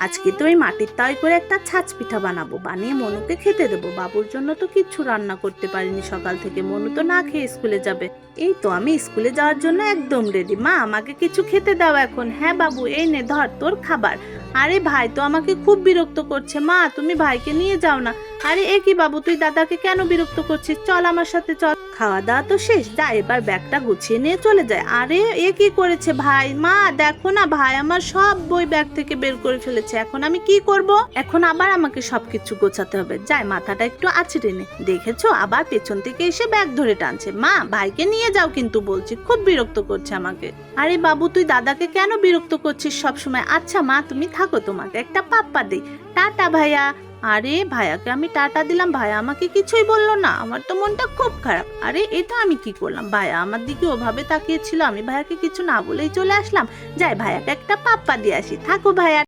আজকে তো ওই মাটির তাই করে একটা ছাঁচ পিঠা বানাবো, বানিয়ে মনুকে খেতে দেবো। বাবুর জন্য তো কিচ্ছু রান্না করতে পারিনি সকাল থেকে, মনু তো না খেয়ে স্কুলে যাবে। এই তো আমি স্কুলে যাওয়ার জন্য একদম রেডি। মা আমাকে কিছু খেতে দাও এখন। হ্যাঁ বাবু, এই নে ধর তোর খাবার। আরে ভাই তো আমাকে খুব বিরক্ত করছে, মা তুমি ভাইকে নিয়ে যাও না। আরে এ কি বাবু, তুই দাদাকে কেন বিরক্ত করছিস? চল আমার সাথে চল। খাওয়া দাওয়া তো শেষ, যা এবার ব্যাগটা গুছিয়ে নিয়ে চলে যায়। আরে এ কি করেছে ভাই? মা দেখো না, ভাই আমার সব বই ব্যাগ থেকে বের করে ফেলেছে। এখন আমি কি করব? এখন আবার আমাকে সবকিছু গোছাতে হবে। যাই মাথাটা একটু আছড়ে নে। দেখেছো আবার পেছন থেকে এসে ব্যাগ ধরে টানছে। মা ভাইকে নিয়ে যাও কিন্তু বলছি, খুব বিরক্ত করছে আমাকে। আরে বাবু তুই দাদাকে কেন বিরক্ত করছিস সব সময়? আচ্ছা মা তুমি থাকো, তোমাকে একটা পাপ্পা দেই। টাটা ভাইয়া। আরে ভাইয়াকে আমি টাটা দিলাম, ভাইয়া আমাকে কিছুই বললো না। আমার তো মনটা খুব খারাপ। আরে এটা আমি কি করলাম? ভাইয়া আমার দিকে ওভাবে তাকিয়েছিল, আমি ভাইয়াকে কিছু না বলেই চলে আসলাম। যাই ভাইয়াকে একটা পাপ্পা দিয়ে আসি। থাকো ভাইয়া।